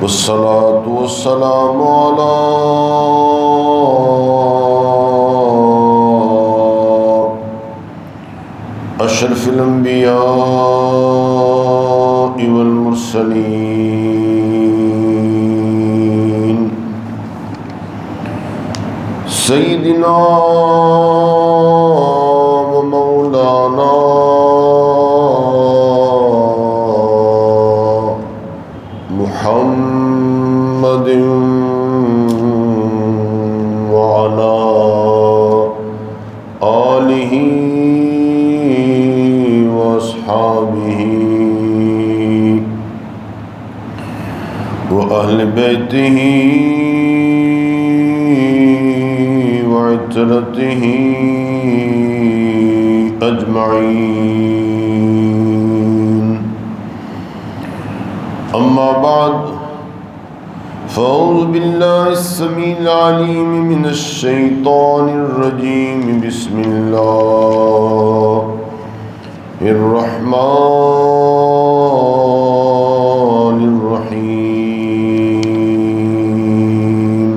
والصلاة والسلام على أشرف الأنبياء والمرسلين سيدنا ومولانا محمد وعلى آله وأصحابه وأهل بيته وعترته أجمعين. أما بعد فأعوذ بالله السميع العليم من الشيطان الرجيم. بسم الله الرحمن الرحيم.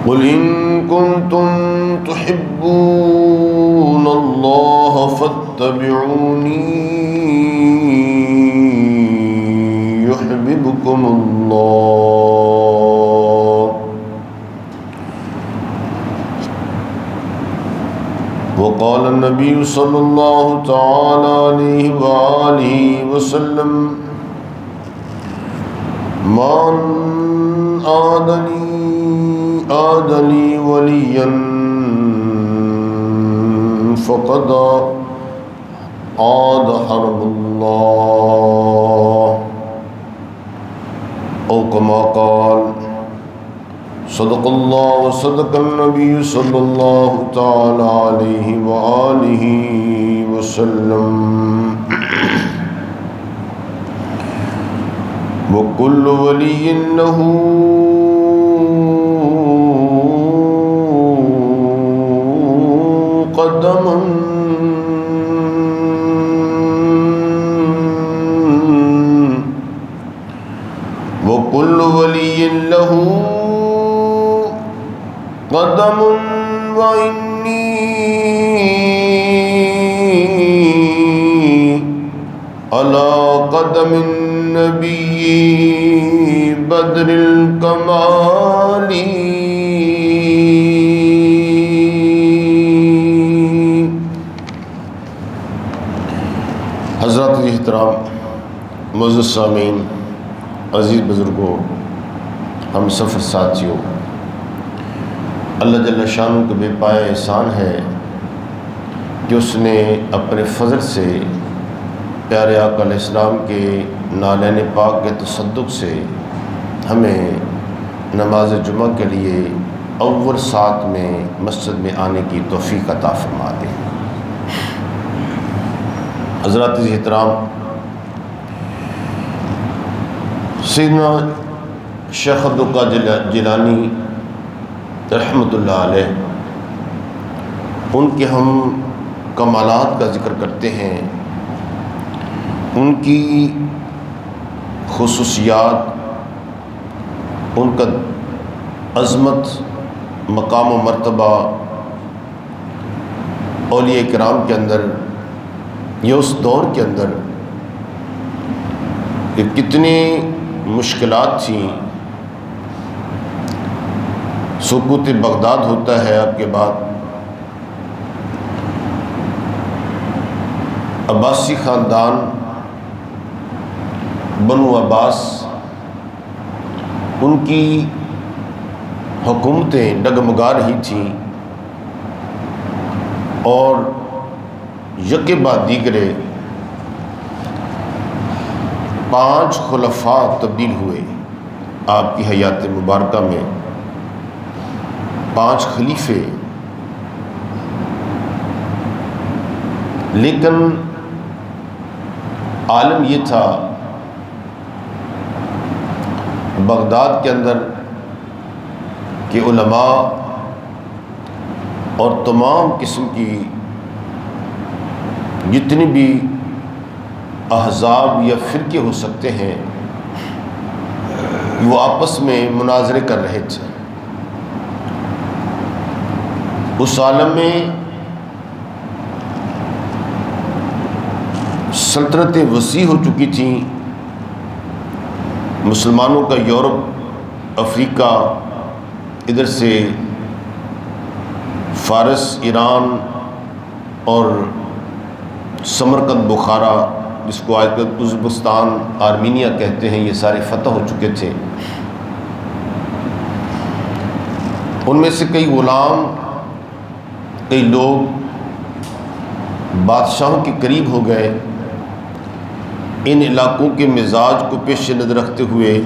قل إن كنتم تحبون الله فاتبعوني يحببكم الله وقال النبي صلى الله تعالى عليه وآله وسلم من عاد لي وليا فقد عاد حرب الله أو كما قال. صدق الله وصدق النبي صلى الله تعالى عليه وآله وسلم. وكل ولي له قدم وكل ولي له قدم وإني على قدم النبي بدر الكمال. حضرات احترام، معزز سامعین، عزیز بزرگوں، ہم سفر ساتھیوں، اللہ جل شانہ کا بے پایہ احسان ہے کہ اس نے اپنے فضل سے پیارے آقا علیہ السلام کے نالین پاک کے تصدق سے ہمیں نماز جمعہ کے لیے اول ساعت میں مسجد میں آنے کی توفیق عطا فرما دے. حضرات احترام، سیدنا شیخ عبدالقادر جیلانی رحمۃ اللہ علیہ، ان کے ہم کمالات کا ذکر کرتے ہیں، ان کی خصوصیات، ان کا عظمت، مقام و مرتبہ اولیاء کرام کے اندر یا اس دور کے اندر کہ کتنی مشکلات تھیں. سقوط بغداد ہوتا ہے آپ کے بعد، عباسی خاندان بنو عباس، ان کی حکومتیں ڈگمگا رہی تھیں اور یکے بعد دیگرے 5 خلفاء تبدیل ہوئے. آپ کی حیات مبارکہ میں 5 خلیفے، لیکن عالم یہ تھا بغداد کے اندر کہ علماء اور تمام قسم کی جتنی بھی احزاب یا فرقے ہو سکتے ہیں، وہ آپس میں مناظرے کر رہے تھے۔ اس عالم میں سلطنتیں وسیع ہو چکی تھیں، مسلمانوں کا یورپ، افریقہ، ادھر سے فارس، ایران اور سمرقند، بخارا، جس کو آج کل ازبکستان، آرمینیا کہتے ہیں، یہ سارے فتح ہو چکے تھے۔ ان میں سے کئی غلام، کئی لوگ بادشاہوں کے قریب ہو گئے۔ ان علاقوں کے مزاج کو پیش نظر رکھتے ہوئے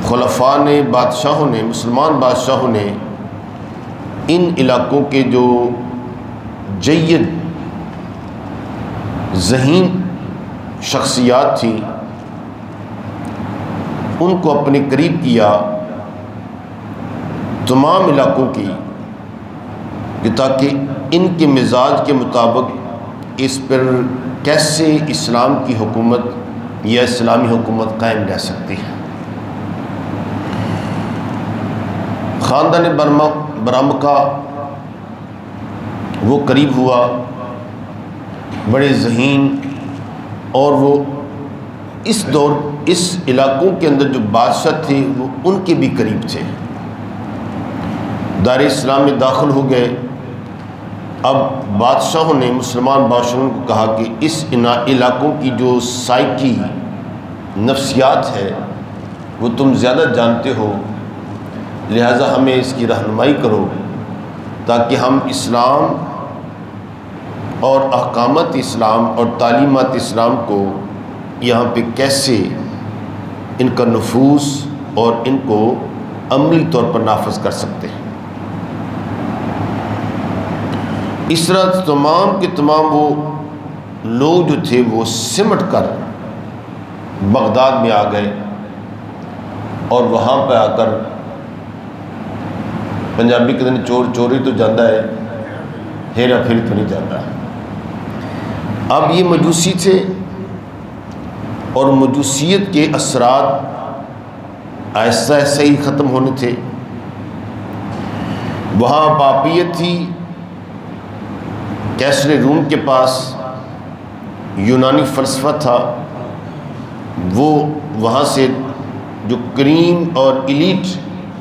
خلفاء نے، بادشاہوں نے، مسلمان بادشاہوں نے ان علاقوں کے جو جید ذہین شخصیات تھیں ان کو اپنے قریب کیا، تمام علاقوں کی، کہ تاکہ ان کے مزاج کے مطابق اس پر کیسے اسلام کی حکومت یا اسلامی حکومت قائم رہ سکتی ہے۔ خاندان برمکا وہ قریب ہوا، بڑے ذہین، اور وہ اس دور اس علاقوں کے اندر جو بادشاہ تھے وہ ان کے بھی قریب تھے، دار اسلام میں داخل ہو گئے۔ اب بادشاہوں نے مسلمان بادشاہوں کو کہا کہ اس علاقوں کی جو سائیکی، نفسیات ہے وہ تم زیادہ جانتے ہو، لہٰذا ہمیں اس کی رہنمائی کرو تاکہ ہم اسلام اور احکامات اسلام اور تعلیمات اسلام کو یہاں پہ کیسے ان کا نفوذ اور ان کو عملی طور پر نافذ کر سکتے ہیں۔ اس طرح تمام کے تمام وہ لوگ جو تھے وہ سمٹ کر بغداد میں آ گئے، اور وہاں پہ آ کر پنجابی کے دن چور چوری تو جاتا ہے، ہیرا پھیری تو نہیں جاتا۔ اب یہ مجوسی تھے اور مجوسیت کے اثرات ایسا ایسا ہی ختم ہونے تھے۔ وہاں پاپیت تھی، کیسر روم کے پاس یونانی فلسفہ تھا، وہ وہاں سے جو کریم اور ایلیٹ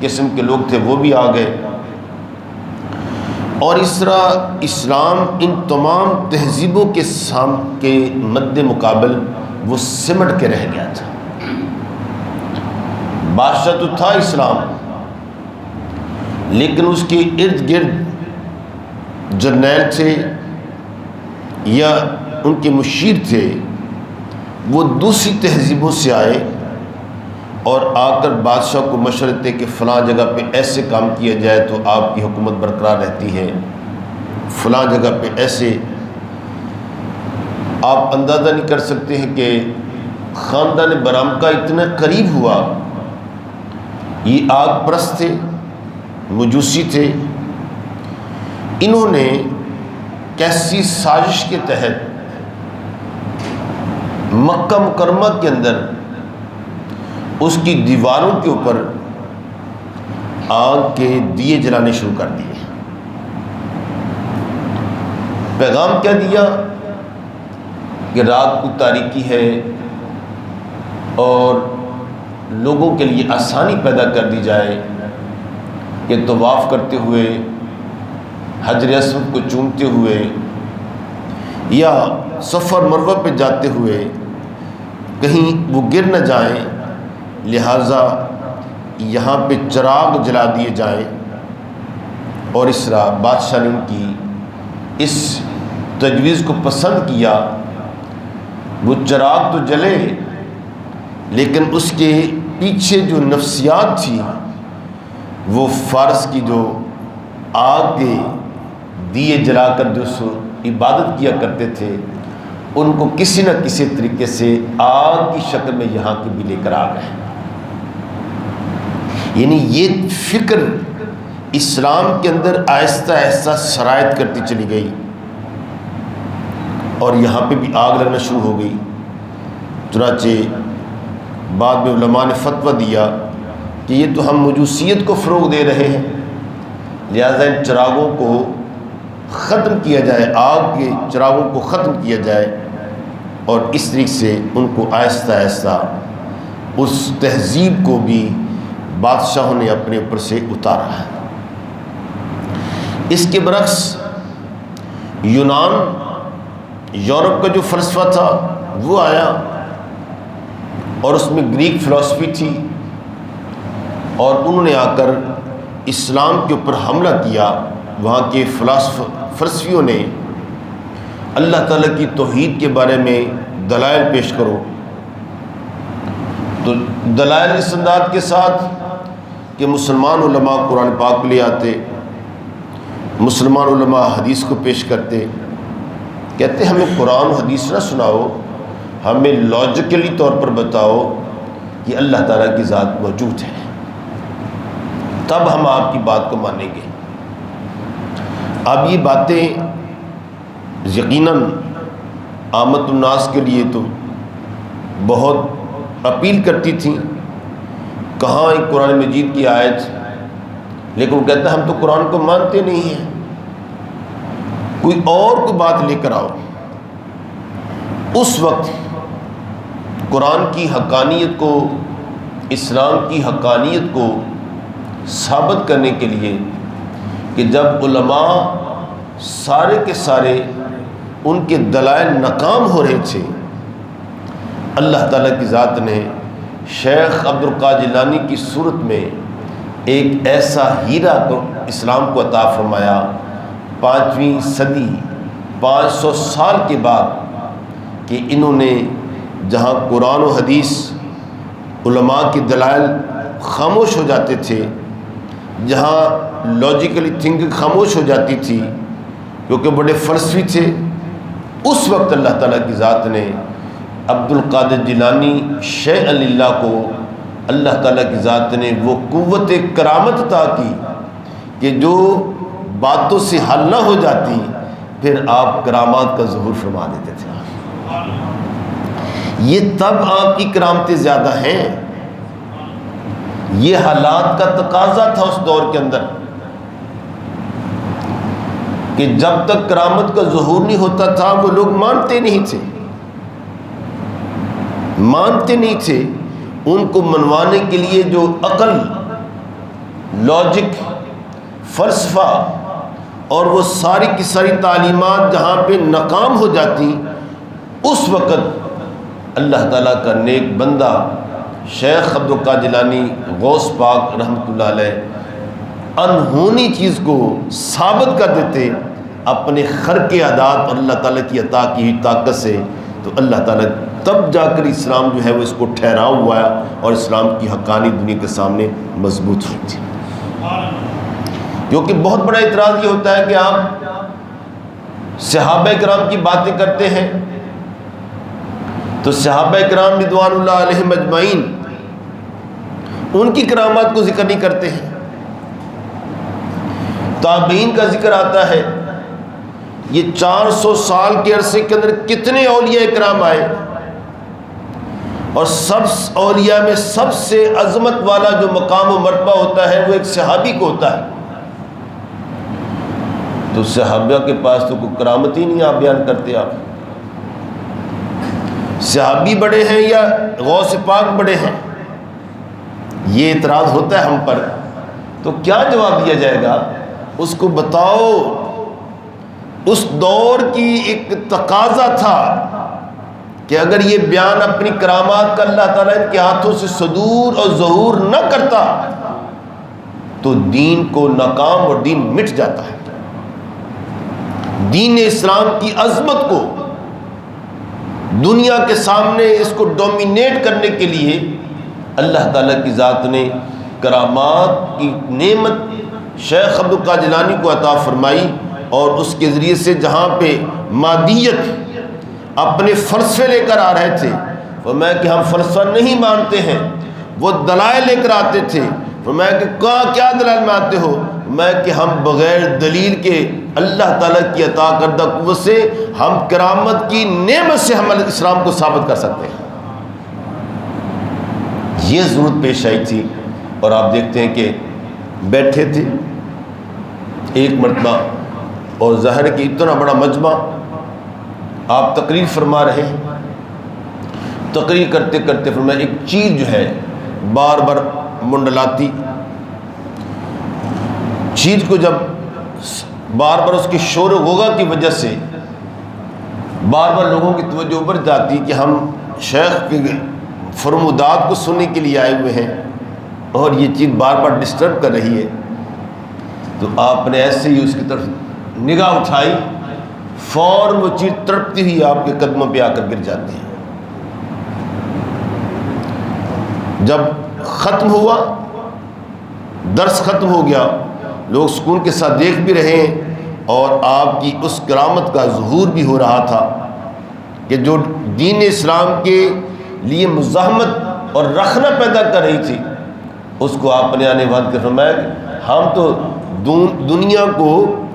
قسم کے لوگ تھے وہ بھی آ گئے، اور اس طرح اسلام ان تمام تہذیبوں کے مد مقابل وہ سمٹ کے رہ گیا تھا۔ بادشاہ تو تھا اسلام، لیکن اس کے ارد گرد جرنیل تھے یا ان کے مشیر تھے، وہ دوسری تہذیبوں سے آئے اور آ کر بادشاہ کو مشورے دے کہ فلاں جگہ پہ ایسے کام کیا جائے تو آپ کی حکومت برقرار رہتی ہے، فلاں جگہ پہ ایسے۔ آپ اندازہ نہیں کر سکتے ہیں کہ خاندان برمکا اتنا قریب ہوا، یہ آگ پرست تھے، مجوسی تھے، انہوں نے کیسی سازش کے تحت مکہ مکرمہ کے اندر اس کی دیواروں کے اوپر آگ کے دیے جلانے شروع کر دیے۔ پیغام کیا دیا کہ رات کو تاریکی ہے اور لوگوں کے لیے آسانی پیدا کر دی جائے کہ طواف کرتے ہوئے، حجر اسود کو چومتے ہوئے یا صفا اور مروہ پہ جاتے ہوئے کہیں وہ گر نہ جائیں، لہٰذا یہاں پہ چراغ جلا دیے جائیں۔ اور اس طرح بادشاہ نے ان کی اس تجویز کو پسند کیا۔ وہ چراغ تو جلے، لیکن اس کے پیچھے جو نفسیات تھی، وہ فارس کی جو آگ کے دیے جلا کر جو عبادت کیا کرتے تھے، ان کو کسی نہ کسی طریقے سے آگ کی شکل میں یہاں کے بھی لے کر آ گئے۔ یعنی یہ فکر اسلام کے اندر آہستہ آہستہ سرایت کرتی چلی گئی، اور یہاں پہ بھی آگ لگنا شروع ہو گئی۔ چنانچہ بعد میں علماء نے فتویٰ دیا کہ یہ تو ہم مجوسیت کو فروغ دے رہے ہیں، لہذا ان چراغوں کو ختم کیا جائے، آگ کے چراغوں کو ختم کیا جائے، اور اس طریقے سے ان کو آہستہ آہستہ اس تہذیب کو بھی بادشاہوں نے اپنے اوپر سے اتارا ہے۔ اس کے برعکس یونان، یورپ کا جو فلسفہ تھا وہ آیا، اور اس میں گریک فلسفی تھی، اور انہوں نے آ کر اسلام کے اوپر حملہ کیا۔ وہاں کے فلسفیوں نے اللہ تعالیٰ کی توحید کے بارے میں دلائل پیش کرو، تو دلائل اس انداز کے ساتھ کہ مسلمان علماء قرآن پاک لے آتے، مسلمان علماء حدیث کو پیش کرتے، کہتے ہمیں قرآن و حدیث نہ سناؤ، ہمیں لاجیکلی طور پر بتاؤ کہ اللہ تعالیٰ کی ذات موجود ہے، تب ہم آپ کی بات کو مانیں گے۔ اب یہ باتیں یقیناً عامت الناس کے لیے تو بہت اپیل کرتی تھیں، کہاں ایک قرآن مجید کی آیت، لیکن وہ کہتا ہے ہم تو قرآن کو مانتے نہیں ہیں، کوئی اور کوئی بات لے کر آؤ۔ اس وقت قرآن کی حقانیت کو، اسلام کی حقانیت کو ثابت کرنے کے لیے کہ جب علماء سارے کے سارے ان کے دلائل ناکام ہو رہے تھے، اللہ تعالیٰ کی ذات نے شیخ عبد القادر جیلانی کی صورت میں ایک ایسا ہیرا کو اسلام کو عطا فرمایا، 5ویں صدی 500 سال کے بعد، کہ انہوں نے جہاں قرآن و حدیث علماء کے دلائل خاموش ہو جاتے تھے، جہاں لاجیکلی تھنکنگ خاموش ہو جاتی تھی کیونکہ بڑے فلسفی تھے، اس وقت اللہ تعالیٰ کی ذات نے عبد القادر جیلانی شیء للہ کو، اللہ تعالیٰ کی ذات نے وہ قوت کرامت عطا کی کہ جو باتوں سے حل نہ ہو جاتی پھر آپ کرامات کا ظہور فرما دیتے تھے۔ یہ تب آپ کی کرامتیں زیادہ ہیں، یہ حالات کا تقاضا تھا اس دور کے اندر کہ جب تک کرامت کا ظہور نہیں ہوتا تھا وہ لوگ مانتے نہیں تھے۔ ان کو منوانے کے لیے جو عقل، لاجک، فلسفہ اور وہ ساری کی ساری تعلیمات جہاں پہ ناکام ہو جاتی، اس وقت اللہ تعالیٰ کا نیک بندہ شیخ عبد القادر جیلانی غوث پاک رحمۃ اللہ علیہ انہونی چیز کو ثابت کر دیتے اپنے خرق عادات اور اللہ تعالیٰ کی عطا کی ہوئی طاقت سے، تو اللہ تعالیٰ تب جا کر اسلام جو ہے وہ اس کو ٹھہراؤ ہوا ہے اور اسلام کی حقانی دنیا کے سامنے مضبوط ہوئی تھی۔ کیونکہ بہت بڑا اعتراض یہ ہوتا ہے کہ آپ صحابہ کرام کی باتیں کرتے ہیں تو صحابہ کرام رضوان اللہ علیہم اجمعین ان کی کرامات کو ذکر نہیں کرتے ہیں، تابعین کا ذکر آتا ہے، یہ 400 سال کے عرصے کے اندر کتنے اولیاء کرام آئے، اور سب اولیاء میں سب سے عظمت والا جو مقام و مرتبہ ہوتا ہے وہ ایک صحابی کو ہوتا ہے، تو صحابہ کے پاس تو کوئی کرامت ہی نہیں آپ بیان کرتے۔ آپ صحابی بڑے ہیں یا غوث پاک بڑے ہیں، یہ اعتراض ہوتا ہے ہم پر، تو کیا جواب دیا جائے گا؟ اس کو بتاؤ اس دور کی ایک تقاضا تھا کہ اگر یہ بیان اپنی کرامات کا اللہ تعالیٰ ان کے ہاتھوں سے صدور اور ظہور نہ کرتا تو دین کو ناکام اور دین مٹ جاتا ہے۔ دین اسلام کی عظمت کو دنیا کے سامنے اس کو ڈومینیٹ کرنے کے لیے اللہ تعالیٰ کی ذات نے کرامات کی نعمت شیخ عبد القادر جیلانی کو عطا فرمائی، اور اس کے ذریعے سے جہاں پہ مادیت اپنے فلسفے لے کر آ رہے تھے، فرمایا کہ ہم فلسفہ نہیں مانتے ہیں، وہ دلائل لے کر آتے تھے۔ فرمایا کہ کیا دلائل مانتے ہو؟ میں کہ ہم بغیر دلیل کے اللہ تعالیٰ کی عطا کردہ قوت سے ہم کرامت کی نعمت سے ہم اسلام کو ثابت کر سکتے ہیں. یہ ضرورت پیش آئی تھی. اور آپ دیکھتے ہیں کہ بیٹھے تھے ایک مرتبہ اور ظاہر کہ اتنا بڑا مجمع، آپ تقریر فرما رہے ہیں. تقریر کرتے کرتے فرمایا ایک چیز جو ہے بار بار منڈلاتی، چیز کو جب بار بار اس کے شور و غوغا کی وجہ سے بار بار لوگوں کی توجہ اوپر جاتی کہ ہم شیخ کے فرمودات کو سننے کے لیے آئے ہوئے ہیں اور یہ چیز بار بار ڈسٹرب کر رہی ہے، تو آپ نے ایسے ہی اس کی طرف نگاہ اٹھائی، فوراً وہ چیز تڑپتی ہوئی آپ کے قدموں پہ آ کر گر جاتی ہے. جب ختم ہوا، درس ختم ہو گیا، لوگ سکون کے ساتھ دیکھ بھی رہے ہیں اور آپ کی اس کرامت کا ظہور بھی ہو رہا تھا کہ جو دین اسلام کے لیے مزاحمت اور رخنہ پیدا کر رہی تھی اس کو آپ نے آنے بعد فرمایا ہم تو دنیا کو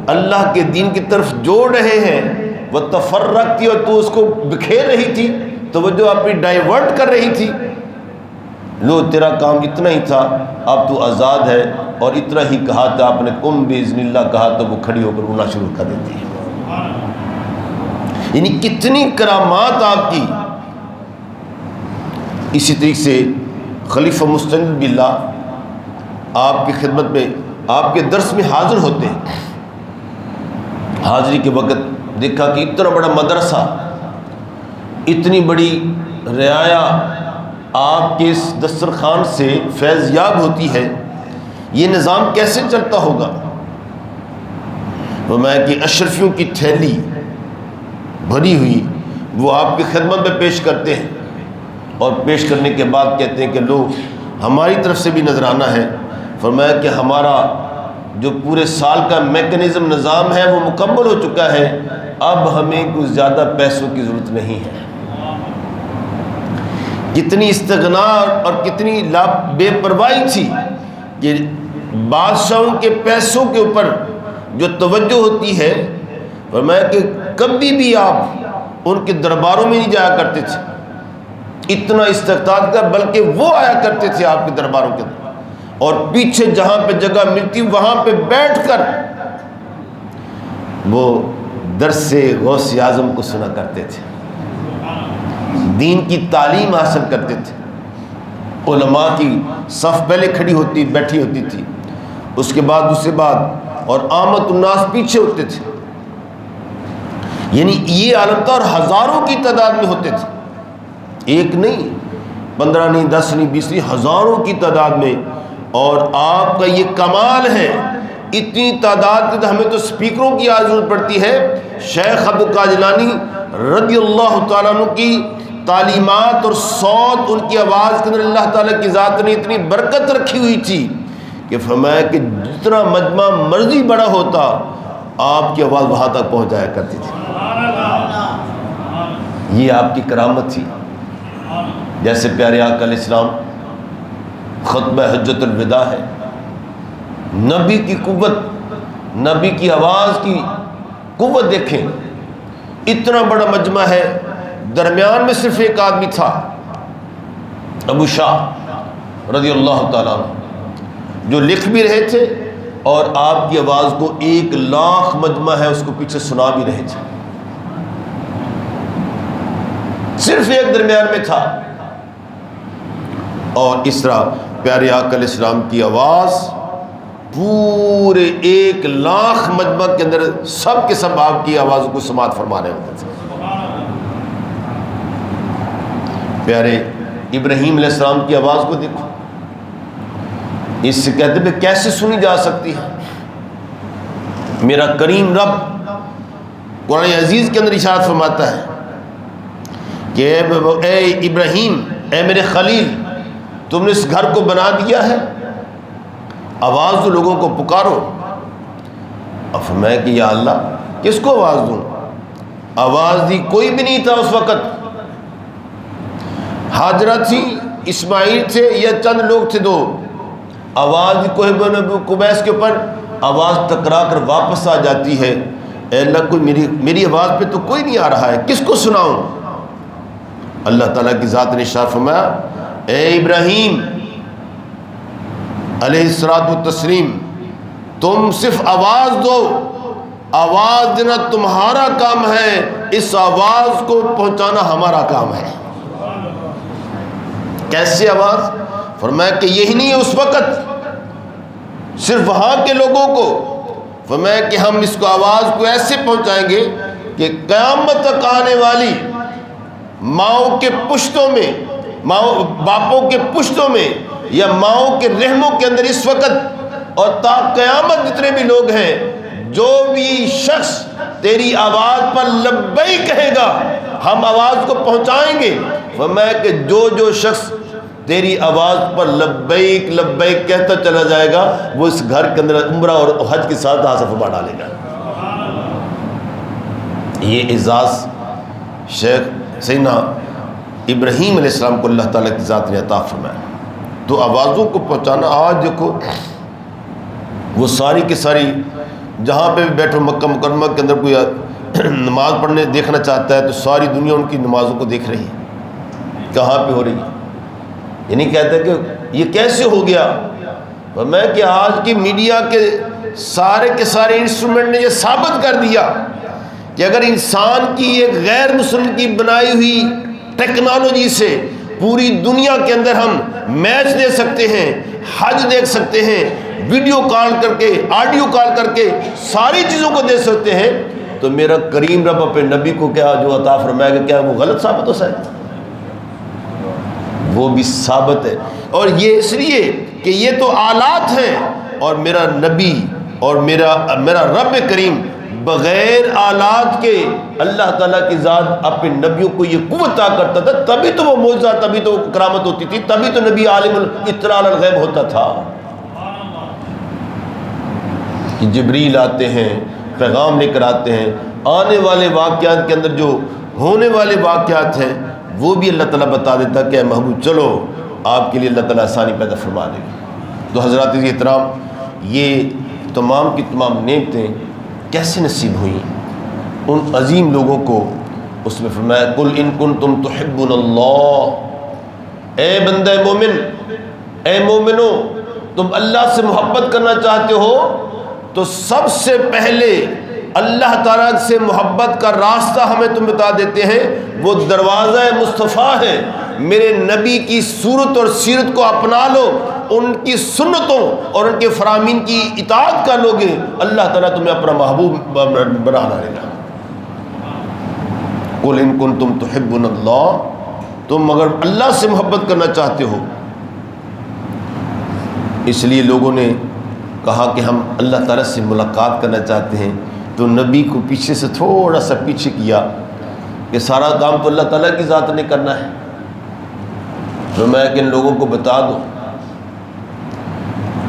اللہ کے دین کی طرف جوڑ رہے ہیں، وہ تفرق تھی اور تو اس کو بکھیر رہی تھی، توجہ اپنی ڈائیورٹ کر رہی تھی. لو تیرا کام اتنا ہی تھا، اب تو آزاد ہے، اور اتنا ہی کہا تھا آپ نے قم باذن اللہ کہا تو وہ کھڑی ہو کر رونا شروع کر دیتی ہے. یعنی کتنی کرامات آپ کی. اسی طریقے سے خلیفہ مستند باللہ آپ کی خدمت میں آپ کے درس میں حاضر ہوتے ہیں. حاضری کے وقت دیکھا کہ اتنا بڑا مدرسہ، اتنی بڑی رعایا آپ کے اس دسترخوان سے فیض یاب ہوتی ہے، یہ نظام کیسے چلتا ہوگا؟ وہ میں کہ اشرفیوں کی تھیلی بھری ہوئی وہ آپ کی خدمت میں پیش کرتے ہیں، اور پیش کرنے کے بعد کہتے ہیں کہ لو ہماری طرف سے بھی نذرانہ ہے. فرمایا کہ ہمارا جو پورے سال کا میکنزم نظام ہے وہ مکمل ہو چکا ہے، اب ہمیں کچھ زیادہ پیسوں کی ضرورت نہیں ہے. کتنی استغنا اور کتنی بے پرواہی تھی کہ بادشاہوں کے پیسوں کے اوپر جو توجہ ہوتی ہے. فرمایا کہ کبھی بھی آپ ان کے درباروں میں نہیں جایا کرتے تھے، اتنا استقطاع تھا، بلکہ وہ آیا کرتے تھے آپ کے درباروں کے اندر، اور پیچھے جہاں پہ جگہ ملتی وہاں پہ بیٹھ کر وہ درس غوث اعظم کو سنا کرتے تھے، دین کی تعلیم حاصل کرتے تھے. علماء کی صف پہلے کھڑی ہوتی بیٹھی ہوتی تھی، اس کے بعد دوسرے بعد، اور عامت الناس پیچھے ہوتے تھے. یعنی یہ عالم تھا، اور ہزاروں کی تعداد میں ہوتے تھے، ایک نہیں، 15 نہیں، 10 نہیں، 20 نہیں، ہزاروں کی تعداد میں. اور آپ کا یہ کمال ہے، اتنی تعداد کی تو ہمیں تو سپیکروں کی ضرورت پڑتی ہے. شیخ عبد القادر جیلانی رضی اللہ تعالیٰ عنہ کی تعلیمات اور صوت، ان کی آواز کے اندر اللہ تعالیٰ کی ذات نے اتنی برکت رکھی ہوئی تھی کہ فرمایا کہ جتنا مجمع مرضی بڑا ہوتا آپ کی آواز وہاں تک پہنچ جایا کرتی تھی. یہ آپ کی کرامت تھی. جیسے پیارے آقا علیہ السلام خطبہ حجت الوداع ہے، نبی کی قوت، نبی کی آواز کی قوت دیکھیں. اتنا بڑا مجمع ہے، درمیان میں صرف ایک آدمی تھا، ابو شاہ رضی اللہ تعالیٰ عنہ، جو لکھ بھی رہے تھے اور آپ کی آواز کو 1,00,000 مجمع ہے اس کو پیچھے سنا بھی رہے تھے. صرف ایک درمیان میں تھا. اور اس طرح پیارے آقا علیہ السلام کی آواز پورے 1,00,000 مجمع کے اندر سب کے سب آپ کی آوازوں کو سماعت فرما رہے ہوتے تھے. پیارے ابراہیم علیہ السلام کی آواز کو دیکھو، اس سے کہتے ہیں کیسے سنی جا سکتی ہے. میرا کریم رب قرآن عزیز کے اندر اشارت فرماتا ہے کہ اے ابراہیم، اے میرے خلیل، تم نے اس گھر کو بنا دیا ہے، آواز دو، لوگوں کو پکارو. اب فرمایا کہ یا اللہ کس کو آواز دوں؟ آواز دی کوئی بھی نہیں تھا اس وقت. ہاجرہ تھی، اسماعیل تھے، یا چند لوگ تھے دو. آواز دی کوہ قبیس کے اوپر آواز ٹکرا کر واپس آ جاتی ہے، اے اللہ کوئی میری آواز پہ تو کوئی نہیں آ رہا ہے، کس کو سناؤں؟ اللہ تعالیٰ کی ذات نے ارشاد فرمایا، اے ابراہیم علیہ الصلوۃ والتسلیم، تم صرف آواز دو، آواز دینا تمہارا کام ہے، اس آواز کو پہنچانا ہمارا کام ہے۔ کیسے آواز؟ فرمایا کہ یہی نہیں ہے اس وقت صرف وہاں کے لوگوں کو، فرمایا کہ ہم اس کو آواز کو ایسے پہنچائیں گے کہ قیامت تک آنے والی ماؤں کے پشتوں میں، باپوں کے پشتوں میں یا ماؤں کے رحموں کے اندر اس وقت اور تا قیامت جتنے بھی لوگ ہیں، جو بھی شخص تیری آواز پر لبیک کہے گا ہم آواز کو پہنچائیں گے۔ فرمایا کہ جو شخص تیری آواز پر لبیک لبیک کہتا چلا جائے گا، وہ اس گھر کے اندر عمرہ اور حج کے ساتھ حاصل فرما ڈالے گا۔ یہ اعزاز شیخ سیدنا ابراہیم علیہ السلام کو اللہ تعالیٰ کی ذات نے عطا فرمایا۔ تو آوازوں کو پہنچانا، آج دیکھو وہ ساری کی ساری جہاں پہ بھی بیٹھو مکہ مکرمہ کے اندر کوئی نماز پڑھنے دیکھنا چاہتا ہے تو ساری دنیا ان کی نمازوں کو دیکھ رہی ہے، کہاں پہ ہو رہی ہے۔ یہ نہیں کہتا کہ یہ کیسے ہو گیا، میں کہ آج کی میڈیا کے سارے انسٹرومنٹ نے یہ ثابت کر دیا کہ اگر انسان کی ایک غیر مسلم کی بنائی ہوئی ٹیکنالوجی سے پوری دنیا کے اندر ہم میچ دیکھ سکتے ہیں، حج دیکھ سکتے ہیں، ویڈیو کال کر کے، آڈیو کال کر کے ساری چیزوں کو دیکھ سکتے ہیں، تو میرا کریم رب اپنے نبی کو کیا جو عطا فرمائے گا، کیا وہ غلط ثابت ہو سکتا؟ وہ بھی ثابت ہے۔ اور یہ اس لیے کہ یہ تو آلات ہیں، اور میرا نبی اور میرا رب کریم بغیر آلات کے اللہ تعالیٰ کی ذات اپنے نبیوں کو یہ قوت عطا کرتا تھا، تبھی تو وہ معجزہ، تبھی تو وہ کرامت ہوتی تھی، تبھی تو نبی عالم الاطلاع علی الغیب ہوتا تھا۔ کہ جبریل آتے ہیں، پیغام لے کر آتے ہیں، آنے والے واقعات کے اندر جو ہونے والے واقعات ہیں وہ بھی اللہ تعالیٰ بتا دیتا کہ اے محبوب چلو، آپ کے لیے اللہ تعالیٰ آسانی پیدا فرما دے گا۔ تو حضرات احترام، یہ تمام کی تمام نعمتیں کیسے نصیب ہوئیں ان عظیم لوگوں کو؟ اس میں فرمایا قل ان کنتم تحبون اللہ، اے بندہ مومن، اے مومنو، تم اللہ سے محبت کرنا چاہتے ہو تو سب سے پہلے اللہ تعالیٰ سے محبت کا راستہ ہمیں تم بتا دیتے ہیں، وہ دروازہ مصطفیٰ ہے۔ میرے نبی کی صورت اور سیرت کو اپنا لو، ان کی سنتوں اور ان کے فرامین کی اطاعت کر لو گے، اللہ تعالیٰ تمہیں اپنا محبوب بنا لے گا۔ قل ان کنتم تحبون اللہ، تم اگر اللہ سے محبت کرنا چاہتے ہو، اس لیے لوگوں نے کہا کہ ہم اللہ تعالیٰ سے ملاقات کرنا چاہتے ہیں، تو نبی کو پیچھے سے تھوڑا سا پیچھے کیا کہ سارا کام تو اللہ تعالیٰ کی ذات نے کرنا ہے، تو میں کہ ان لوگوں کو بتا دو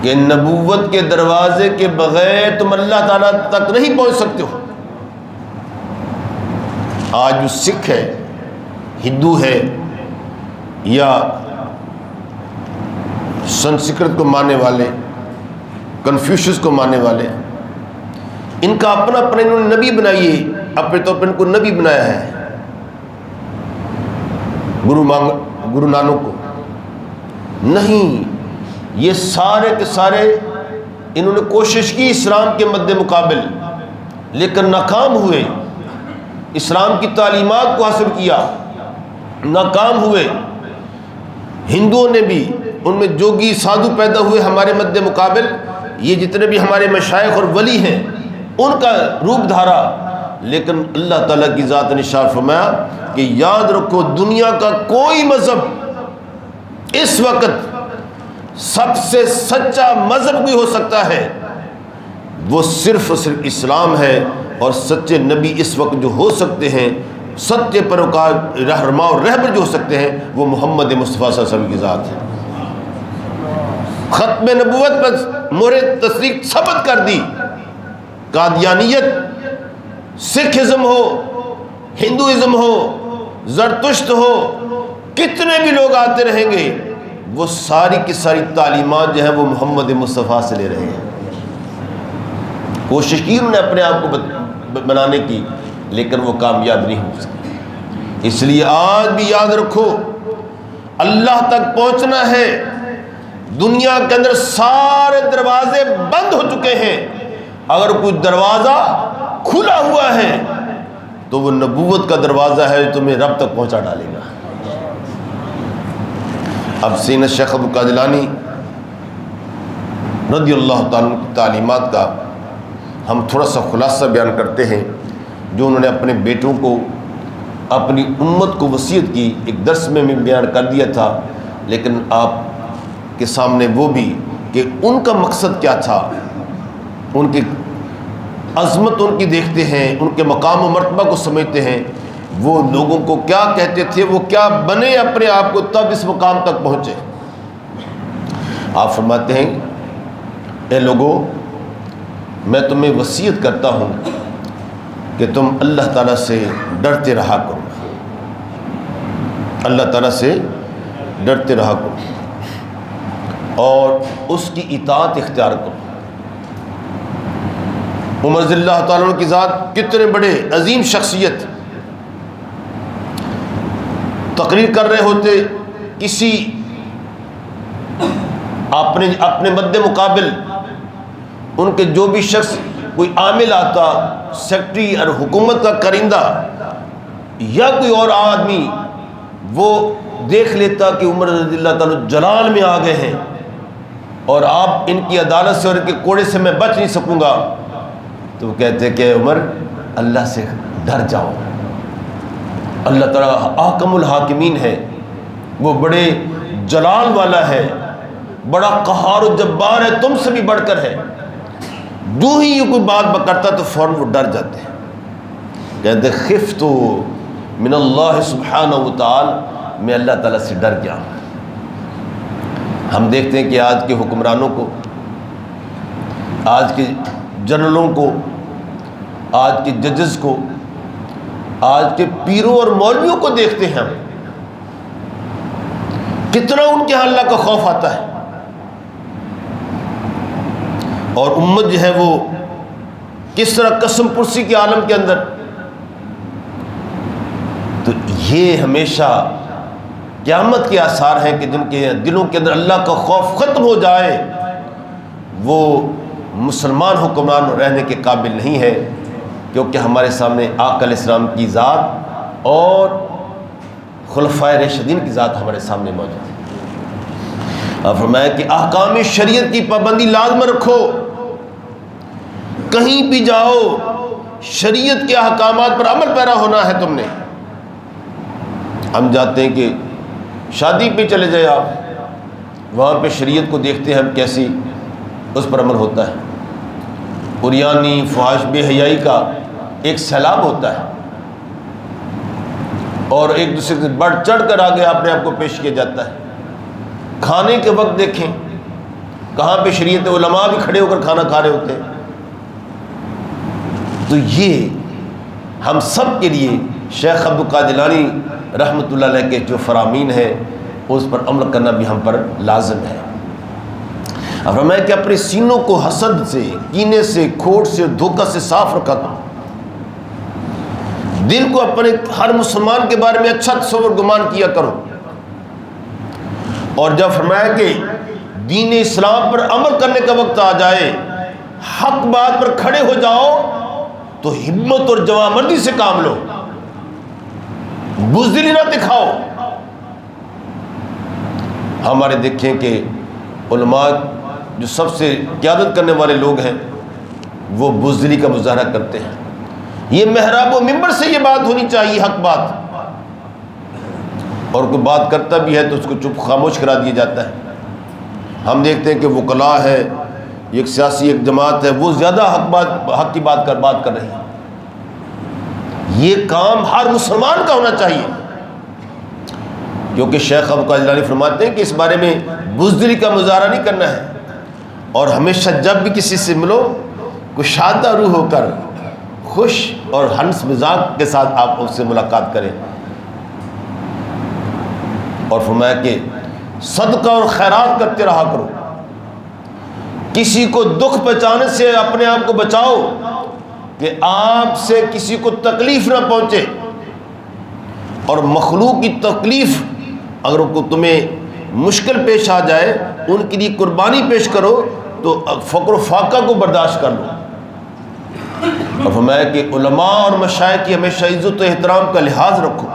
کہ نبوت کے دروازے کے بغیر تم اللہ تعالیٰ تک نہیں پہنچ سکتے ہو۔ آج جو سکھ ہے، ہندو ہے یا سنسکرت کو ماننے والے، کنفیوشس کو ماننے والے، ان کا اپنا انہوں نے نبی بنائیے، اپنے طور پر ان کو نبی بنایا ہے گرو نانک کو۔ نہیں، یہ سارے کے سارے انہوں نے کوشش کی اسلام کے مد مقابل، لیکن ناکام ہوئے۔ اسلام کی تعلیمات کو حاصل کیا، ناکام ہوئے۔ ہندوؤں نے بھی، ان میں جوگی سادھو پیدا ہوئے ہمارے مد مقابل، یہ جتنے بھی ہمارے مشائخ اور ولی ہیں ان کا روپ دھارا، لیکن اللہ تعالیٰ کی ذات نے ارشاد فرمایا کہ یاد رکھو دنیا کا کوئی مذہب اس وقت سب سے سچا مذہب کوئی ہو سکتا ہے، وہ صرف اسلام ہے، اور سچے نبی اس وقت جو ہو سکتے ہیں، سچے پیروکار رہنما اور رہبر جو ہو سکتے ہیں، وہ محمد مصطفیٰ صلی اللہ علیہ وسلم کی ذات ہے۔ ختم نبوت پر مہر تصدیق ثبت کر دی۔ قادیانیت، سکھزم ہو، ہندوازم ہو، زرتشت ہو، کتنے بھی لوگ آتے رہیں گے، وہ ساری کی ساری تعلیمات جو ہیں وہ محمد مصطفیٰ سے لے رہے ہیں۔ کوشش کی انہوں نے اپنے آپ کو بنانے کی، لیکن وہ کامیاب نہیں ہو سکے۔ اس لیے آج بھی یاد رکھو، اللہ تک پہنچنا ہے، دنیا کے اندر سارے دروازے بند ہو چکے ہیں، اگر کوئی دروازہ کھلا ہوا ہے تو وہ نبوت کا دروازہ ہے جو تمہیں رب تک پہنچا ڈالے گا۔ اب سینہ شیخ عبد القادر جیلانی رضی اللہ تعالیٰ عنہ کی تعلیمات کا ہم تھوڑا سا خلاصہ بیان کرتے ہیں، جو انہوں نے اپنے بیٹوں کو، اپنی امت کو وصیت کی۔ ایک درس میں بیان کر دیا تھا، لیکن آپ کے سامنے وہ بھی کہ ان کا مقصد کیا تھا، ان کی عظمت ان کی دیکھتے ہیں، ان کے مقام و مرتبہ کو سمجھتے ہیں، وہ لوگوں کو کیا کہتے تھے، وہ کیا بنے اپنے آپ کو، تب اس مقام تک پہنچے۔ آپ فرماتے ہیں، اے لوگو، میں تمہیں وصیت کرتا ہوں کہ تم اللہ تعالیٰ سے ڈرتے رہا کرو، اللہ تعالیٰ سے ڈرتے رہا کرو اور اس کی اطاعت اختیار کرو۔ عمر رضی اللہ تعالیٰ عنہ کی ذات کتنے بڑے عظیم شخصیت، تقریر کر رہے ہوتے، کسی اپنے مد مقابل ان کے جو بھی شخص، کوئی عامل آتا، سیکرٹری اور حکومت کا کرندہ یا کوئی اور آدمی، وہ دیکھ لیتا کہ عمر رضی اللہ تعالیٰ جلال میں آ گئے ہیں اور آپ ان کی عدالت سے اور ان کے کوڑے سے میں بچ نہیں سکوں گا، تو وہ کہتے کہ عمر، اللہ سے ڈر جاؤ، اللہ تعالیٰ احکم الحاکمین ہے، وہ بڑے جلال والا ہے، بڑا قہار و جبار ہے، تم سے بھی بڑھ کر ہے۔ جو ہی یہ کوئی بات کرتا تو فوراً وہ ڈر جاتے ہیں، کہتے خفت من اللہ سبحانہ وتعالی، میں اللہ تعالیٰ سے ڈر گیا۔ ہم دیکھتے ہیں کہ آج کے حکمرانوں کو، آج کے جنرلوں کو، آج کے ججز کو، آج کے پیروں اور مولویوں کو دیکھتے ہیں ہم، کتنا ان کے یہاں اللہ کا خوف آتا ہے، اور امت جو ہے وہ کس طرح قسم پرسی کے عالم کے اندر۔ تو یہ ہمیشہ قیامت کے آثار ہیں کہ جن کے دلوں کے اندر اللہ کا خوف ختم ہو جائے، وہ مسلمان حکمران رہنے کے قابل نہیں ہے، کیونکہ ہمارے سامنے آقا علیہ السلام کی ذات اور خلفائے راشدین کی ذات ہمارے سامنے موجود ہے۔ اور فرمایا کہ احکام شریعت کی پابندی لازم رکھو، کہیں بھی جاؤ شریعت کے احکامات پر عمل پیرا ہونا ہے تم نے۔ ہم جاتے ہیں کہ شادی پہ چلے جائے آپ، وہاں پہ شریعت کو دیکھتے ہیں ہم کیسی اس پر عمل ہوتا ہے۔ عریانی، فحش، بے حیائی کا ایک سیلاب ہوتا ہے، اور ایک دوسرے سے بڑھ چڑھ کر آگے اپنے آپ کو پیش کیا جاتا ہے۔ کھانے کے وقت دیکھیں کہاں پہ شریعت، علماء بھی کھڑے ہو کر کھانا کھا رہے ہوتے ہیں۔ تو یہ ہم سب کے لیے شیخ عبد القادر جیلانی رحمۃ اللہ علیہ کے جو فرامین ہیں اس پر عمل کرنا بھی ہم پر لازم ہے۔ اب فرمایا کہ اپنے سینوں کو حسد سے، کینے سے، کھوٹ سے، دھوکہ سے صاف رکھا کرو، دل کو اپنے ہر مسلمان کے بارے میں اچھا تصور گمان کیا کرو، اور جب فرمایا کہ دین اسلام پر عمل کرنے کا وقت آ جائے، حق بات پر کھڑے ہو جاؤ تو ہمت اور جوانمردی سے کام لو، بزدلی نہ دکھاؤ۔ ہمارے دیکھیں کہ علماء جو سب سے قیادت کرنے والے لوگ ہیں وہ بزدلی کا مظاہرہ کرتے ہیں۔ یہ محراب و منبر سے یہ بات ہونی چاہیے، حق بات، اور کوئی بات کرتا بھی ہے تو اس کو چپ خاموش کرا دیا جاتا ہے۔ ہم دیکھتے ہیں کہ وکلاء ہے، ایک سیاسی ایک جماعت ہے، وہ زیادہ حق کی بات کر رہی ہے۔ یہ کام ہر مسلمان کا ہونا چاہیے، کیونکہ شیخ عبد القادر جیلانی فرماتے ہیں کہ اس بارے میں بزدلی کا مظاہرہ نہیں کرنا ہے، اور ہمیشہ جب بھی کسی سے ملو کشادہ روح ہو کر خوش اور ہنس مزاج کے ساتھ آپ اس سے ملاقات کریں، اور فرمایا کہ صدقہ اور خیرات کرتے رہا کرو، کسی کو دکھ پہنچانے سے اپنے آپ کو بچاؤ کہ آپ سے کسی کو تکلیف نہ پہنچے، اور مخلوق کی تکلیف اگر تمہیں مشکل پیش آ جائے ان کے لیے قربانی پیش کرو تو فقر و فاقہ کو برداشت کر لو۔ اور فرمایا کہ علماء اور مشائخ کی ہمیشہ عزت و احترام کا لحاظ رکھو،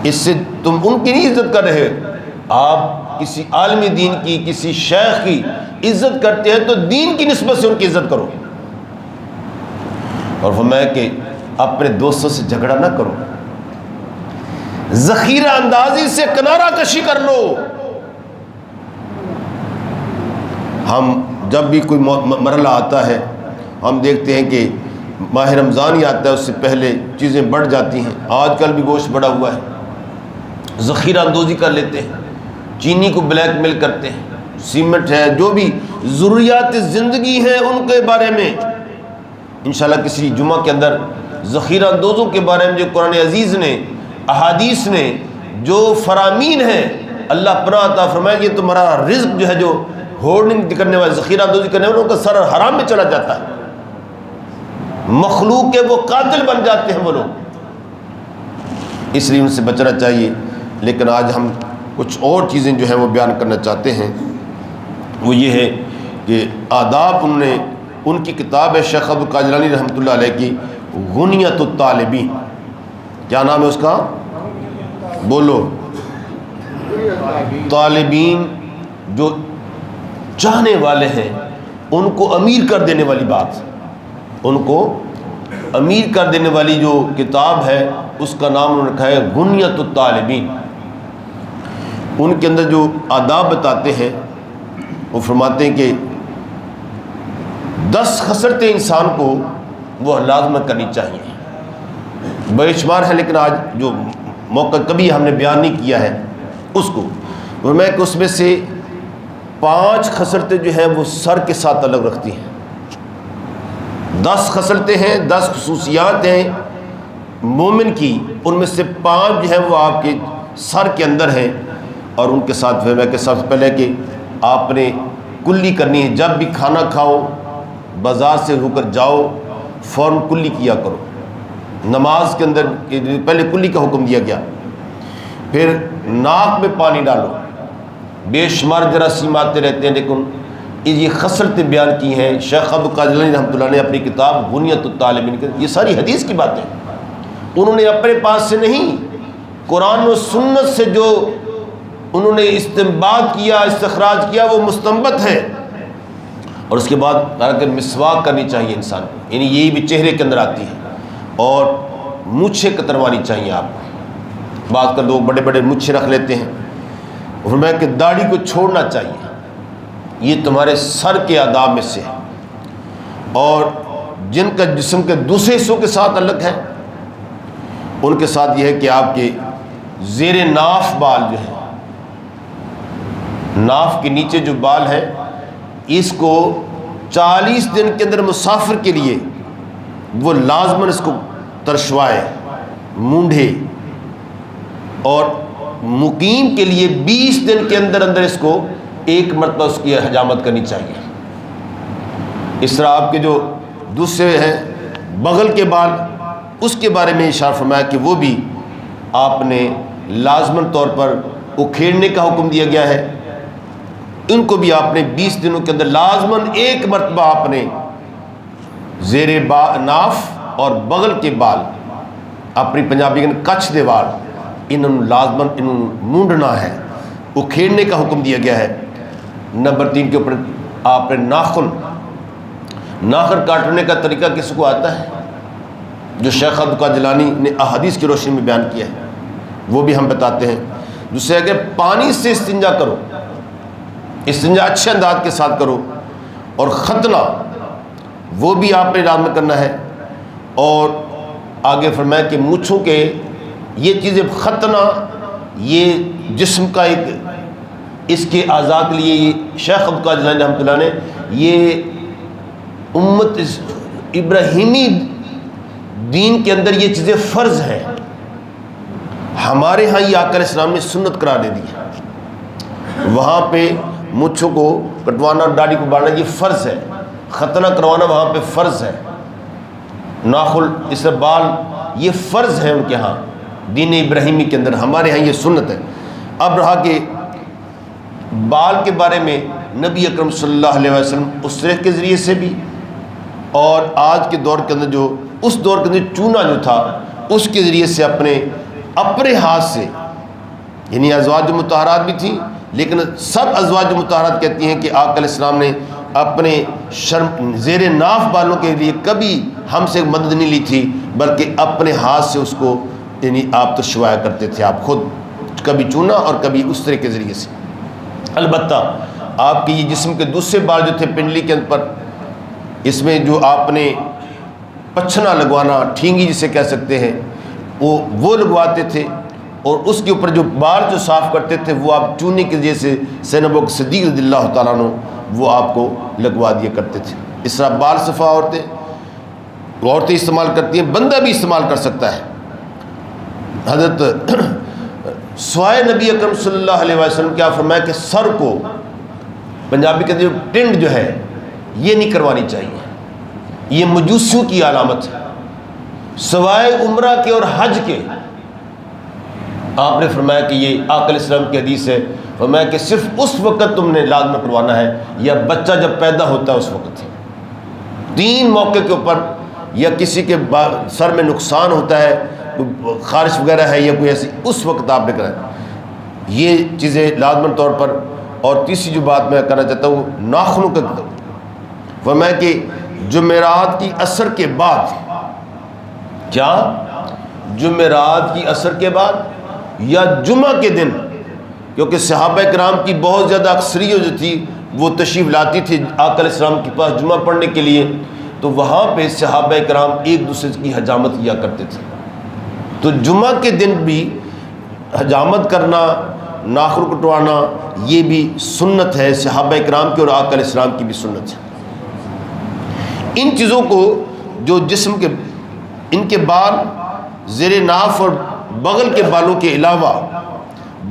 اس سے تم ان کی نہیں عزت کر رہے، آپ کسی عالم دین کی، کسی شیخ کی عزت کرتے ہیں تو دین کی نسبت سے ان کی عزت کرو۔ اور فرمایا کہ اپنے دوستوں سے جھگڑا نہ کرو، ذخیرہ اندازی سے کنارہ کشی کر لو۔ ہم جب بھی کوئی مرحلہ آتا ہے ہم دیکھتے ہیں کہ ماہ رمضان ہی آتا ہے، اس سے پہلے چیزیں بڑھ جاتی ہیں۔ آج کل بھی گوشت بڑھا ہوا ہے، ذخیرہ اندوزی کر لیتے ہیں، چینی کو بلیک میل کرتے ہیں، سیمنٹ ہے، جو بھی ضروریات زندگی ہیں ان کے بارے میں انشاءاللہ کسی جمعہ کے اندر ذخیرہ اندوزوں کے بارے میں جو قرآن عزیز نے، احادیث نے جو فرامین ہیں، اللہ پناہ عطا فرمائے کہ تمہارا رزق جو ہے، جو ہورڈنگ کرنے والے، ذخیرہ اندوزی کرنے والے، ان کا سر حرام میں چلا جاتا ہے، مخلوق کے وہ قاتل بن جاتے ہیں وہ لوگ، اس لیے ان سے بچنا چاہیے۔ لیکن آج ہم کچھ اور چیزیں جو ہیں وہ بیان کرنا چاہتے ہیں، وہ یہ ہے کہ آداب انہوں نے، ان کی کتاب ہے شیخ عبد القادر جیلانی رحمۃ اللہ علیہ کی غنیۃ الطالبین، کیا نام ہے اس کا؟ بولو۔ طالبین جو چاہنے والے ہیں ان کو امیر کر دینے والی بات، ان کو امیر کر دینے والی جو کتاب ہے اس کا نام انہوں نے رکھا ہے غنیۃ الطالبین۔ ان کے اندر جو آداب بتاتے ہیں وہ فرماتے ہیں کہ 10 خصلتیں انسان کو وہ لازمت کرنی چاہیے، بے شمار ہے لیکن آج جو موقع کبھی ہم نے بیان نہیں کیا ہے اس کو میں کہ اس میں سے 5 خصلتیں جو ہیں وہ سر کے ساتھ تعلق رکھتی ہیں۔ 10 خصلتیں ہیں، 10 خصوصیات ہیں مومن کی، ان میں سے 5 جو ہیں وہ آپ کے سر کے اندر ہیں، اور ان کے ساتھ پھر میں کہ سب سے پہلے کہ آپ نے کلی کرنی ہے، جب بھی کھانا کھاؤ بازار سے ہو کر جاؤ فوراً کلی کیا کرو۔ نماز کے اندر پہلے کلی کا حکم دیا گیا، پھر ناک میں پانی ڈالو، بے شمار جراثیم آتے رہتے ہیں لیکن یہ خصلتیں بیان کی ہیں شیخ عبد القادر جیلانی رحمۃ اللہ نے اپنی کتاب غنیۃ الطالبین کے، یہ ساری حدیث کی باتیں انہوں نے اپنے پاس سے نہیں، قرآن و سنت سے جو انہوں نے استنباط کیا، استخراج کیا، وہ مستنبط ہے۔ اور اس کے بعد اگر مسواک کرنی چاہیے انسان کو، یعنی یہی بھی چہرے کے اندر آتی ہے، اور مونچھیں کتروانی چاہیے آپ کو۔ بعض کا لوگ بڑے بڑے مونچھیں رکھ لیتے ہیں، فرمایا کہ داڑھی کو چھوڑنا چاہیے، یہ تمہارے سر کے آداب میں سے ہے۔ اور جن کا جسم کے دوسرے حصوں کے ساتھ الگ ہے ان کے ساتھ یہ ہے کہ آپ کے زیر ناف بال جو ہے، ناف کے نیچے جو بال ہے اس کو 40 دن کے اندر مسافر کے لیے وہ لازماً اس کو ترشوائے، مونڈھے، اور مقیم کے لیے 20 دن کے اندر اندر اس کو 1 مرتبہ اس کی حجامت کرنی چاہیے۔ اس طرح آپ کے جو دوسرے ہیں بغل کے بال، اس کے بارے میں اشارہ فرمایا کہ وہ بھی آپ نے لازماً طور پر اکھیڑنے کا حکم دیا گیا ہے، ان کو بھی آپ نے 20 دنوں کے اندر لازماً 1 مرتبہ آپ نے زیر ناف اور بغل کے بال، اپنی پنجابی کے کچھ دے وال، انہوں لازماً انہوں مونڈنا ہے، اکھیڑنے کا حکم دیا گیا ہے۔ نمبر 3 کے اوپر آپ نے ناخن کاٹنے کا طریقہ کس کو آتا ہے؟ جو شیخ عبد القادر جیلانی نے احادیث کی روشنی میں بیان کیا ہے وہ بھی ہم بتاتے ہیں۔ دوسرے کہ پانی سے استنجا کرو، استنجا اچھے انداز کے ساتھ کرو، اور ختنہ وہ بھی آپ نے لازم کرنا ہے۔ اور آگے فرمایا کہ مونچھوں کے یہ چیزیں، ختنہ یہ جسم کا ایک، اس کے اعضاء کے لیے یہ شیخ عبد القادر جیلانی رحمۃ اللہ نے یہ امت ابراہیمی دین کے اندر یہ چیزیں فرض ہیں، ہمارے ہاں یہ آقا علیہ السلام نے سنت قرار دے دی ہے۔ وہاں پہ مونچھوں کو کٹوانا اور داڑھی کو بڑھانا یہ فرض ہے، ختنہ کروانا وہاں پہ فرض ہے، ناخن اس بال یہ فرض ہے ان کے ہاں دین ابراہیمی کے اندر، ہمارے ہاں یہ سنت ہے۔ اب رہا کہ بال کے بارے میں نبی اکرم صلی اللہ علیہ وسلم اسرے کے ذریعے سے بھی اور آج کے دور کے اندر جو اس دور کے اندر چونا جو تھا اس کے ذریعے سے اپنے ہاتھ سے، یعنی ازواج مطہرات بھی تھیں لیکن سب ازواج مطہرات کہتی ہیں کہ آقا علیہ السلام نے اپنے زیر ناف بالوں کے لیے کبھی ہم سے مدد نہیں لی تھی، بلکہ اپنے ہاتھ سے اس کو یعنی آپ تشوایا کرتے تھے، آپ خود کبھی چونا اور کبھی اسرے کے ذریعے سے۔ البتہ آپ کے یہ جسم کے دوسرے بال جو تھے پنڈلی کے پر، اس میں جو آپ نے پچھنا لگوانا، ٹھینگی جسے کہہ سکتے ہیں، وہ لگواتے تھے، اور اس کے اوپر جو بال جو صاف کرتے تھے وہ آپ چونے کے ذریعے سے سیدنا ابوبکر صدیق رضی اللہ تعالیٰ عنہ وہ آپ کو لگوا دیا کرتے تھے۔ اس طرح بال صفا عورتیں استعمال کرتی ہیں، بندہ بھی استعمال کر سکتا ہے۔ حضرت سوائے نبی اکرم صلی اللہ علیہ وسلم کیا فرمایا کہ سر کو پنجابی کے اندر ٹنڈ جو ہے یہ نہیں کروانی چاہیے، یہ مجوسیوں کی علامت ہے۔ سوائے عمرہ کے اور حج کے آپ نے فرمایا کہ یہ آقا علیہ السلام کی حدیث ہے، فرمایا کہ صرف اس وقت تم نے لازم کروانا ہے یا بچہ جب پیدا ہوتا ہے اس وقت، 3 موقع کے اوپر، یا کسی کے سر میں نقصان ہوتا ہے، خارش وغیرہ ہے یا کوئی ایسی، اس وقت آپ نے کرنا یہ چیزیں لازمن طور پر۔ اور تیسری جو بات میں کرنا چاہتا ہوں ناخنوں کا، فرمایا کہ جمعرات کی عصر کے بعد، کیا جمعرات کی عصر کے بعد یا جمعہ کے دن، کیونکہ صحابہ کرام کی بہت زیادہ اکثریت جو تھی وہ تشریف لاتی تھی آقا علیہ السلام کے پاس جمعہ پڑھنے کے لیے، تو وہاں پہ صحابہ کرام ایک دوسرے کی حجامت کیا کرتے تھے۔ تو جمعہ کے دن بھی حجامت کرنا، ناخن کٹوانا یہ بھی سنت ہے صحابہ کرام کی اور آقا علیہ السلام کی بھی سنت ہے۔ ان چیزوں کو جو جسم کے ان کے بال زیر ناف اور بغل کے بالوں کے علاوہ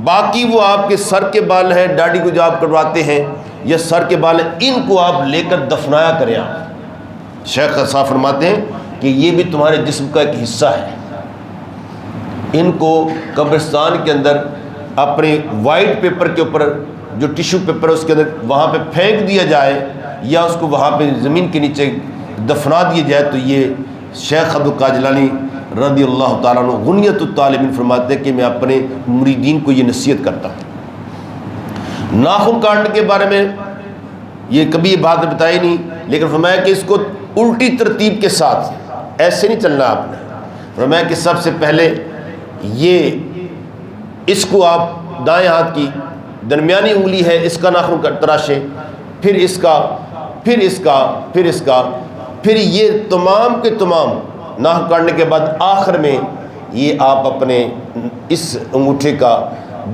باقی وہ آپ کے سر کے بال ہیں، داڑھی کو جو آپ کٹواتے ہیں یا سر کے بال ہیں، ان کو آپ لے کر دفنایا کریں۔ آپ شیخ صاحب فرماتے ہیں کہ یہ بھی تمہارے جسم کا ایک حصہ ہے، ان کو قبرستان کے اندر اپنے وائٹ پیپر کے اوپر جو ٹیشو پیپر ہے اس کے اندر وہاں پہ پھینک دیا جائے یا اس کو وہاں پہ زمین کے نیچے دفنا دیا جائے، تو یہ شیخ عبد القادر جیلانی رضی اللہ تعالیٰ عنہ غنیت الطالبین فرماتے ہیں کہ میں اپنے مریدین کو یہ نصیحت کرتا ہوں۔ ناخن کاٹنے کے بارے میں یہ کبھی یہ بات بتائی نہیں، لیکن فرمایا کہ اس کو الٹی ترتیب کے ساتھ ایسے نہیں چلنا آپ نے۔ فرمایا کہ سب سے پہلے اس کو آپ دائیں ہاتھ کی درمیانی انگلی ہے اس کا ناخن تراشیں، پھر اس کا، پھر اس کا، پھر اس کا، پھر یہ تمام کے تمام ناخن کاٹنے کے بعد آخر میں یہ آپ اپنے اس انگوٹھے کا،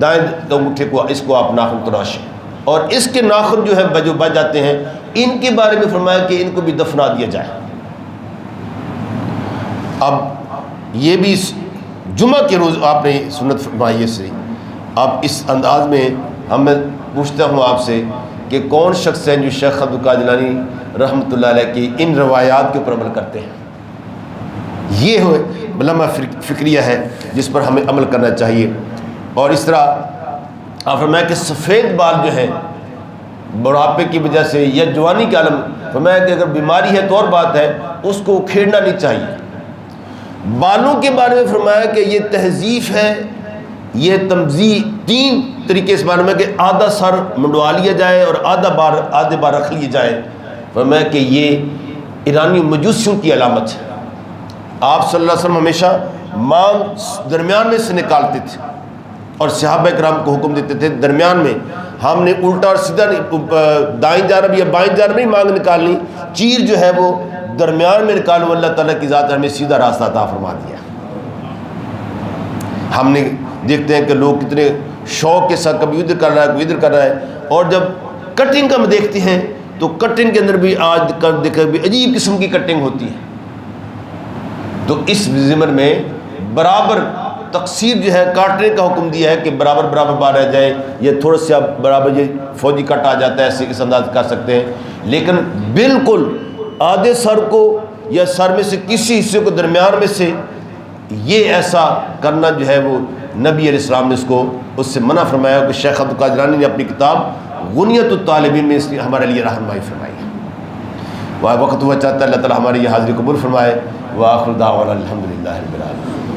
دائیں انگوٹھے کو، اس کو آپ ناخن تراشیں، اور اس کے ناخن جو ہے جو بچ جاتے ہیں ان کے بارے میں فرمایا کہ ان کو بھی دفنا دیا جائے۔ اب یہ بھی جمعہ کے روز آپ نے سنت فرمائی ہے۔ اب اس انداز میں میں پوچھتا ہوں آپ سے کہ کون شخص ہیں جو شیخ عبد القادر جیلانی رحمۃ اللہ علیہ کی ان روایات کے اوپر عمل کرتے ہیں؟ یہ لمحہ فکریہ ہے جس پر ہمیں عمل کرنا چاہیے۔ اور اس طرح آپ فرمایا کہ سفید بال جو ہے بڑھاپے کی وجہ سے یا جوانی کے عالم، فرمایا کہ اگر بیماری ہے تو اور بات ہے، اس کو کھیڑنا نہیں چاہیے۔ بالوں کے بارے میں فرمایا کہ یہ تہذیب ہے، یہ تمزیح، 3 طریقے اس بارے میں کہ آدھا سر منڈوا لیا جائے اور آدھے بار رکھ لیے جائے۔ فرمایا کہ یہ ایرانی مجوسیوں کی علامت ہے۔ آپ صلی اللہ علیہ وسلم ہمیشہ مانگ درمیان میں سے نکالتے تھے اور صحابہ کرام کو حکم دیتے تھے درمیان میں، ہم نے الٹا اور سیدھا دائیں جانب یا بائیں جانب نہیں مانگ نکالنی، چیر جو ہے وہ درمیان میں نکالو، اللہ تعالیٰ کی ذات ہمیں سیدھا راستہ عطا فرما دیا۔ ہم نے دیکھتے ہیں کہ لوگ کتنے شوق کے ساتھ کبھی ادھر کر رہا ہے کوئی ادھر کر رہا ہے، اور جب کٹنگ کا ہم دیکھتے ہیں تو کٹنگ کے اندر بھی آج دیکھا بھی عجیب قسم کی کٹنگ ہوتی ہے۔ تو اس ضمن میں برابر تقسیر جو ہے کاٹنے کا حکم دیا ہے کہ برابر برابر بار رہ جائے، یہ تھوڑا سا برابر یہ فوجی کٹ آ جاتا ہے، ایسے اس انداز کر سکتے ہیں، لیکن بالکل آدھے سر کو یا سر میں سے کسی حصے کو درمیان میں سے یہ ایسا کرنا جو ہے وہ نبی علیہ السلام نے اس سے منع فرمایا، کہ شیخ عبد القادر جیلانی نے اپنی کتاب غنیت الطالبین میں اس لیے ہمارے لیے رہنمائی فرمائی ہے۔ وقت ہوا چاہتا ہے اللہ تعالیٰ ہماری یہ حاضری قبول فرمائے۔ وآخر دعوانا الحمدللہ رب العالمین۔